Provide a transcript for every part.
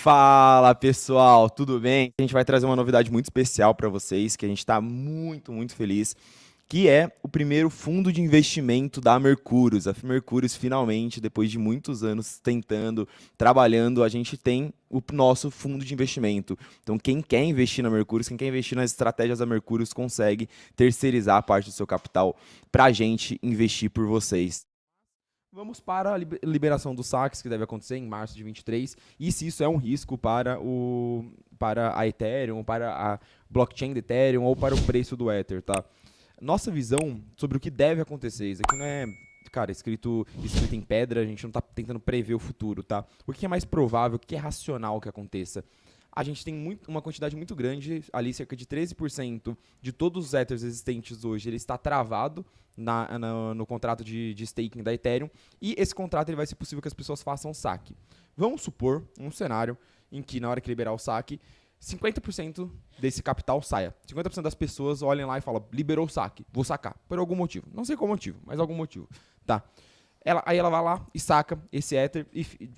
Fala pessoal, tudo bem? A gente vai trazer uma novidade muito especial para vocês, que a gente está muito feliz, que é o primeiro fundo de investimento da Mercúrios. A Mercúrios finalmente, depois de muitos anos tentando, trabalhando, a gente tem o nosso fundo de investimento. Então quem quer investir na Mercúrios, quem quer investir nas estratégias da Mercúrios, consegue terceirizar a parte do seu capital para a gente investir por vocês. Vamos para a liberação dos saques, que deve acontecer em março de 23, e se isso é um risco para a Ethereum, para a blockchain do Ethereum ou para o preço do Ether, tá? Nossa visão sobre o que deve acontecer, isso aqui não é, cara, escrito em pedra, a gente não está tentando prever o futuro, tá? O que é mais provável, o que é racional que aconteça? A gente tem uma quantidade muito grande, ali cerca de 13% de todos os Ethers existentes hoje, ele está travado no contrato de staking da Ethereum, e esse contrato ele vai ser possível que as pessoas façam saque. Vamos supor um cenário em que na hora que liberar o saque, 50% desse capital saia. 50% das pessoas olhem lá e falam, liberou o saque, vou sacar, por algum motivo. Não sei qual motivo, mas algum motivo. Tá. Aí ela vai lá e saca esse Ether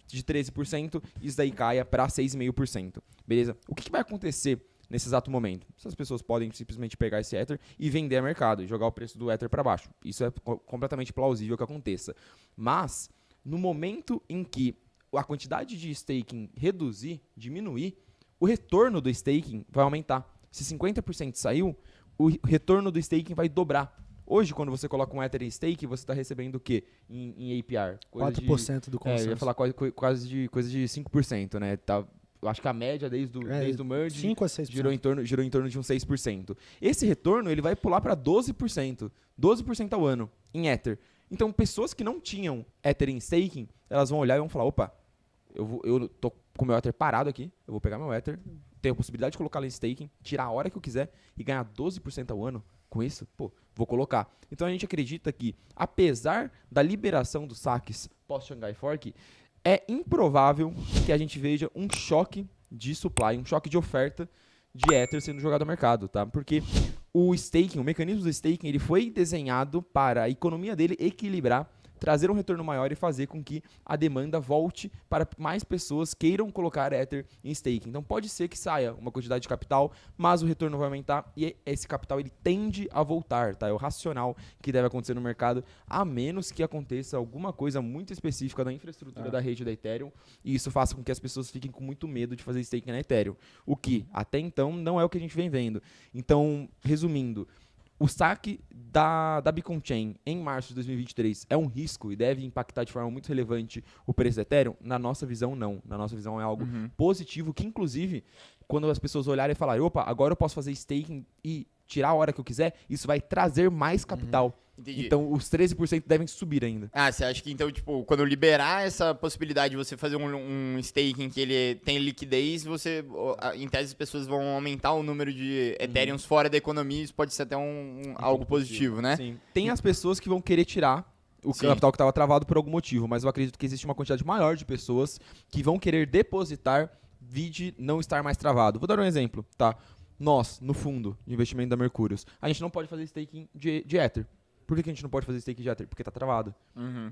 de 13%, isso daí caia para 6,5%. Beleza? O que vai acontecer nesse exato momento? Essas pessoas podem simplesmente pegar esse Ether e vender a mercado, e jogar o preço do Ether para baixo. Isso é completamente plausível que aconteça. Mas, no momento em que a quantidade de staking diminuir, o retorno do staking vai aumentar. Se 50% saiu, o retorno do staking vai dobrar. Hoje, quando você coloca um Ether em stake, você está recebendo o quê em APR? 4% do consenso. Eu ia falar coisa de 5%, né? Tá, eu acho que a média desde o merge 5 a 6%. girou em torno de um 6%. Esse retorno ele vai pular para 12%. 12% ao ano em Ether. Então, pessoas que não tinham Ether em staking, elas vão olhar e vão falar, opa, eu tô com o meu Ether parado aqui, eu vou pegar meu Ether, tenho a possibilidade de colocá-lo em staking, tirar a hora que eu quiser e ganhar 12% ao ano. Com isso, vou colocar. Então a gente acredita que, apesar da liberação dos saques pós-Shanghai Fork, é improvável que a gente veja um choque de supply, um choque de oferta de Ether sendo jogado ao mercado, tá? Porque o mecanismo do staking, ele foi desenhado para a economia dele equilibrar, trazer um retorno maior e fazer com que a demanda volte para mais pessoas queiram colocar Ether em staking. Então pode ser que saia uma quantidade de capital, mas o retorno vai aumentar e esse capital ele tende a voltar, tá? É o racional que deve acontecer no mercado, a menos que aconteça alguma coisa muito específica da infraestrutura da rede da Ethereum e isso faça com que as pessoas fiquem com muito medo de fazer staking na Ethereum. O que, até então, não é o que a gente vem vendo. Então, resumindo, o saque da Beacon Chain em março de 2023 é um risco e deve impactar de forma muito relevante o preço do Ethereum? Na nossa visão, não. Na nossa visão é algo positivo que, inclusive, quando as pessoas olharem e falarem, opa, agora eu posso fazer staking e tirar a hora que eu quiser, isso vai trazer mais capital. Entendi. Então, os 13% devem subir ainda. Ah, você acha que então, tipo, quando liberar essa possibilidade de você fazer um staking que ele tem liquidez, você, em tese, as pessoas vão aumentar o número de Ethereums fora da economia, isso pode ser até algo positivo, né? Sim. Tem as pessoas que vão querer tirar o capital que estava travado por algum motivo, mas eu acredito que existe uma quantidade maior de pessoas que vão querer depositar vide não estar mais travado. Vou dar um exemplo, tá? Nós, no fundo de investimento da Mercúrios, a gente não pode fazer staking de Ether. Por que a gente não pode fazer staking de Ether? Porque tá travado.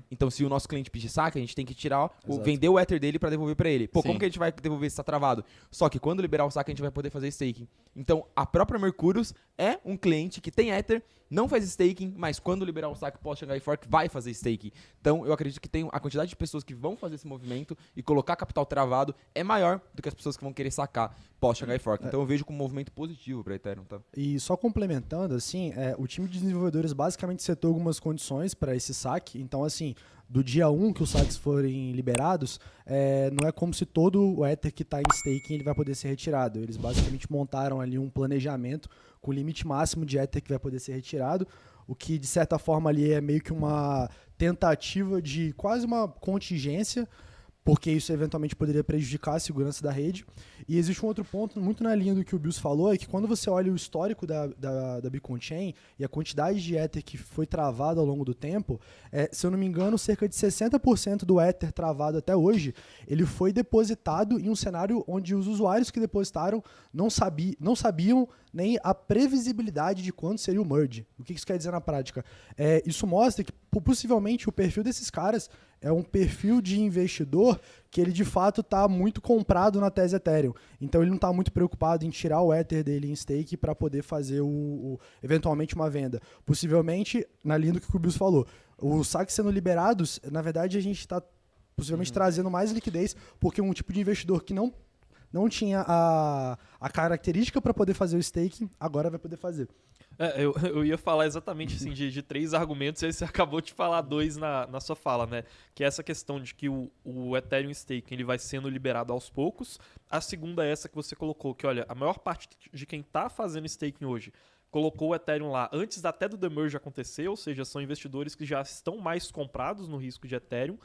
Então, se o nosso cliente pedir saque, a gente tem que tirar, vender o Ether dele para devolver para ele. Como que a gente vai devolver se tá travado? Só que quando liberar o saque, a gente vai poder fazer staking. Então, a própria Mercúrios é um cliente que tem Ether, não faz staking, mas quando liberar o saque pós-Shanghai Fork, vai fazer staking. Então, eu acredito que a quantidade de pessoas que vão fazer esse movimento e colocar capital travado é maior do que as pessoas que vão querer sacar pós-Shanghai Fork. Então, eu vejo como um movimento positivo para Ethereum, tá? E só complementando, assim, o time de desenvolvedores basicamente setou algumas condições para esse saque. Então, assim, do dia 1 que os saques forem liberados, não é como se todo o Ether que está em staking ele vai poder ser retirado. Eles basicamente montaram ali um planejamento com o limite máximo de Ether que vai poder ser retirado, o que de certa forma ali é meio que uma tentativa de quase uma contingência, porque isso eventualmente poderia prejudicar a segurança da rede. E existe um outro ponto, muito na linha do que o Bills falou, é que quando você olha o histórico da Beacon Chain e a quantidade de Ether que foi travado ao longo do tempo, se eu não me engano, cerca de 60% do Ether travado até hoje, ele foi depositado em um cenário onde os usuários que depositaram não sabiam nem a previsibilidade de quando seria o merge. O que isso quer dizer na prática? Isso mostra que possivelmente o perfil desses caras é um perfil de investidor que ele de fato está muito comprado na tese Ethereum. Então ele não está muito preocupado em tirar o Ether dele em stake para poder fazer eventualmente uma venda. Possivelmente, na linha do que o Kubius falou, os saques sendo liberados, na verdade a gente está possivelmente trazendo mais liquidez, porque um tipo de investidor que não tinha a característica para poder fazer o staking, agora vai poder fazer. Eu ia falar exatamente assim, de 3 argumentos, e aí você acabou de falar 2 na sua fala, né? Que é essa questão de que o Ethereum Staking ele vai sendo liberado aos poucos. A segunda é essa que você colocou, que olha, a maior parte de quem está fazendo staking hoje colocou o Ethereum lá antes até do demerge acontecer, ou seja, são investidores que já estão mais comprados no risco de Ethereum.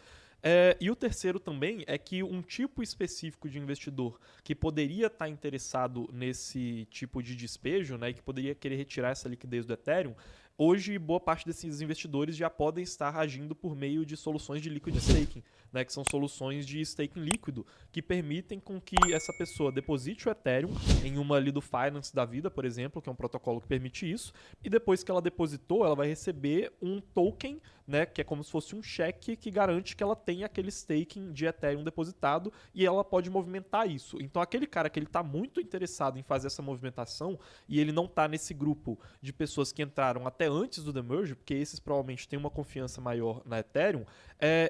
E o terceiro também é que um tipo específico de investidor que poderia estar interessado nesse tipo de despejo, né, e que poderia querer retirar essa liquidez do Ethereum, hoje boa parte desses investidores já podem estar agindo por meio de soluções de liquid staking, né, que são soluções de staking líquido, que permitem com que essa pessoa deposite o Ethereum em uma Lido Finance da vida, por exemplo, que é um protocolo que permite isso, e depois que ela depositou, ela vai receber um token, né, que é como se fosse um cheque que garante que ela tem aquele staking de Ethereum depositado e ela pode movimentar isso. Então aquele cara que ele está muito interessado em fazer essa movimentação e ele não está nesse grupo de pessoas que entraram até antes do demerge, porque esses provavelmente têm uma confiança maior na Ethereum,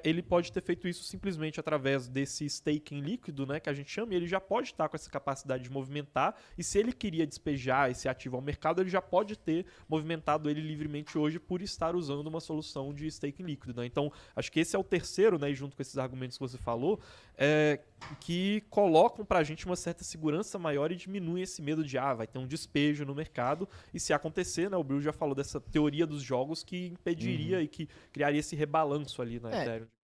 ele pode ter feito isso simplesmente através desse staking líquido, né, que a gente chama, e ele já pode estar com essa capacidade de movimentar, e se ele queria despejar esse ativo ao mercado, ele já pode ter movimentado ele livremente hoje por estar usando uma solução de staking líquido, né? Então, acho que esse é o terceiro, né, e junto com esses argumentos que você falou, que colocam pra gente uma certa segurança maior e diminuem esse medo de, vai ter um despejo no mercado, e se acontecer, né, o Bill já falou dessa teoria dos jogos que impediria e que criaria esse rebalanço ali na Ethereum.